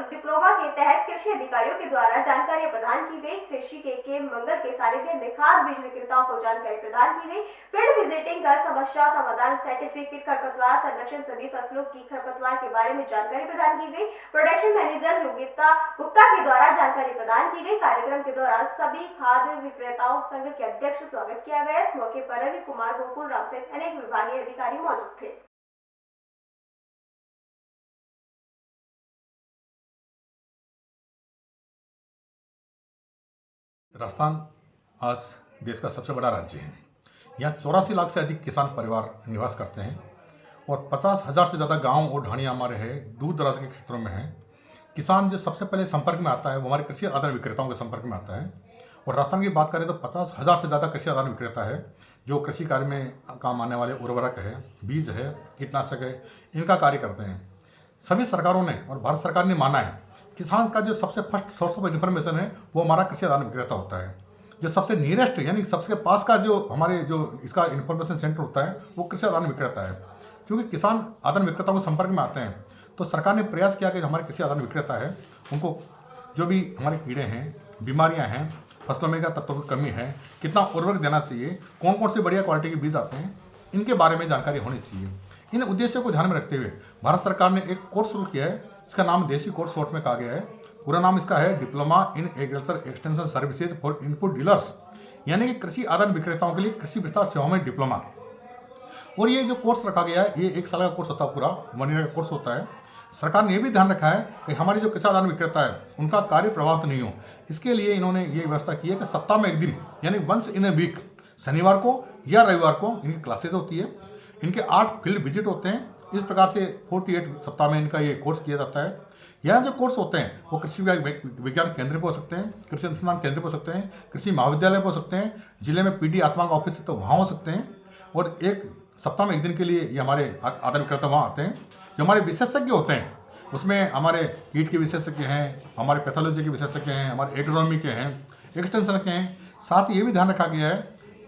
Diploma के तहत कृषि अधिकारियों के द्वारा जानकारी प्रदान की गई। कृषि के मंगल के सानिध्य में खाद बीज विक्रेताओं को जानकारी प्रदान की गई। फील्ड विजिटिंग का समस्या समाधान सर्टिफिकेट, खरपतवार संरक्षण, सभी फसलों की खरपतवार के बारे में जानकारी प्रदान की गई। प्रोडक्शन मैनेजर योगिता गुप्ता के द्वारा जानकारी प्रदान की गई। कार्यक्रम के दौरान सभी खाद विक्रेताओं संघ के अध्यक्ष स्वागत किया गया। इस मौके पर रवि कुमार, गोकुल राम सहित अनेक विभागीय अधिकारी मौजूद थे। राजस्थान आज देश का सबसे बड़ा राज्य है। यहाँ 84 लाख से अधिक किसान परिवार निवास करते हैं और 50,000 से ज़्यादा गांव और ढाणियाँ हमारे हैं, दूर दराज के क्षेत्रों में हैं। किसान जो सबसे पहले संपर्क में आता है वो हमारे कृषि आदान विक्रेताओं के संपर्क में आता है। और राजस्थान की बात करें तो 50,000 से ज़्यादा कृषि आदान विक्रेता है जो कृषि कार्य में काम आने वाले उर्वरक है, बीज है, कीटनाशक है, इनका कार्य करते हैं। सभी सरकारों ने और भारत सरकार ने माना है किसान का जो सबसे फर्स्ट सोर्स ऑफ इन्फॉर्मेशन है वो हमारा कृषि आदान विक्रेता होता है। जो सबसे नियरेस्ट यानी सबसे पास का जो हमारे जो इसका इन्फॉर्मेशन सेंटर होता है वो कृषि आदान विक्रेता है। क्योंकि किसान आदान विक्रेताओं के संपर्क में आते हैं तो सरकार ने प्रयास किया कि हमारे कृषि आदान विक्रेता है उनको जो भी हमारे कीड़े हैं, बीमारियां हैं, फसलों में क्या तत्वों की कमी है, कितना उर्वरक देना चाहिए, कौन कौन से बढ़िया क्वालिटी के बीज आते हैं, इनके बारे में जानकारी होनी चाहिए। इन उद्देश्यों को ध्यान में रखते हुए भारत सरकार ने एक कोर्स शुरू किया है। इसका नाम देसी कोर्स शॉर्ट में कहा गया है। पूरा नाम इसका है diploma in agriculture extension services for input dealers, यानी कि कृषि आदान विक्रेताओं के लिए कृषि विस्तार सेवाओं में डिप्लोमा। और ये जो कोर्स रखा गया है ये 1 साल का कोर्स होता है, पूरा 1 ईयर का कोर्स होता है। सरकार ने ये भी ध्यान रखा है कि हमारी जो कृषि आदान विक्रेता है उनका कार्य प्रभावित नहीं हो। इसके लिए इन्होंने ये व्यवस्था की है कि सप्ताह में एक दिन यानी वंस इन ए वीक, शनिवार को या रविवार को इनकी क्लासेज होती है। इनके 8 फील्ड विजिट होते हैं। इस प्रकार से 48 सप्ताह में इनका ये कोर्स किया जाता है। यहाँ जो कोर्स होते हैं वो कृषि विज्ञान केंद्र पर हो सकते हैं, कृषि अनुसंधान केंद्र पर हो सकते हैं, कृषि महाविद्यालय पर हो सकते हैं, जिले में पीडी आत्मा का ऑफिस है तो वहाँ हो सकते हैं। और एक सप्ताह में एक दिन के लिए ये हमारे आदान विक्रेता वहाँ आते हैं। जो हमारे विशेषज्ञ होते हैं उसमें हमारे कीट के विशेषज्ञ हैं, हमारे पैथोलॉजी के विशेषज्ञ हैं, हमारे एग्रोनॉमी के हैं, एक्सटेंशन के हैं। साथ ही ये भी ध्यान रखा गया है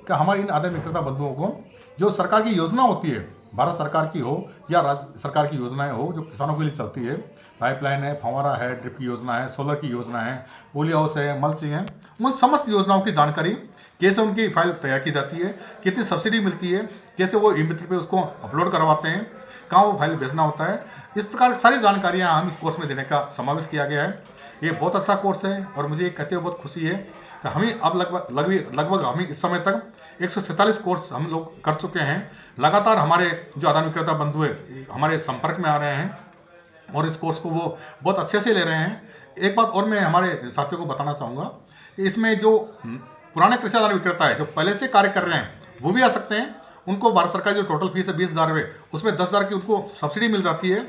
कि हमारे इन आदान विक्रेता बंधुओं को जो सरकार की योजना होती है, भारत सरकार की हो या राज्य सरकार की योजनाएं हो जो किसानों के लिए चलती है, पाइपलाइन है, फंवारा है, ड्रिप की योजना है, सोलर की योजना है, पोली हाउस है, मल्चिंग है, उन समस्त योजनाओं की जानकारी कैसे उनकी फाइल तैयार की जाती है, कितनी सब्सिडी मिलती है, कैसे वो ई-मित्र पे उसको अपलोड करवाते हैं, कहाँ वो फाइल भेजना होता है, इस प्रकार सारी जानकारियाँ हम इस कोर्स में देने का समावेश किया गया है। ये बहुत अच्छा कोर्स है और मुझे ये कहते हुए बहुत खुशी है कि हम ही अब लगभग हम ही इस समय तक 147 कोर्स हम लोग कर चुके हैं। लगातार हमारे जो आदान विक्रेता बंधु है हमारे संपर्क में आ रहे हैं और इस कोर्स को वो बहुत अच्छे से ले रहे हैं। एक बात और मैं हमारे साथियों को बताना चाहूँगा कि इसमें जो पुराने कृषि आदान विक्रेता है जो पहले से कार्य कर रहे हैं वो भी आ सकते हैं। उनको भारत सरकार जो टोटल फीस है 20,000 रुपये, उसमें 10,000 की उनको सब्सिडी मिल जाती है।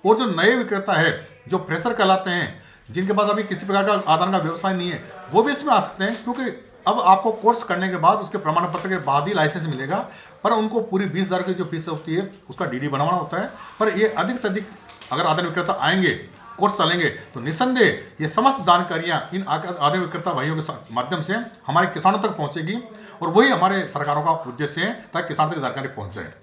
और जो नए विक्रेता है जो फ्रेशर कहलाते हैं, जिनके पास अभी किसी प्रकार का आदान का व्यवसाय नहीं है, वो भी इसमें आ सकते हैं। क्योंकि अब आपको कोर्स करने के बाद उसके प्रमाण पत्र के बाद ही लाइसेंस मिलेगा, पर उनको पूरी 20,000 की जो फीस होती है उसका डीडी बनवाना होता है। पर ये अधिक से अधिक अगर आदान विक्रेता आएंगे, कोर्स चलेंगे तो निसंदेह ये समस्त जानकारियाँ इन आदान विक्रेता भाइयों के माध्यम से हमारे किसानों तक पहुँचेगी और वही हमारे सरकारों का उद्देश्य है ताकि किसानों तक जानकारी पहुँच जाए।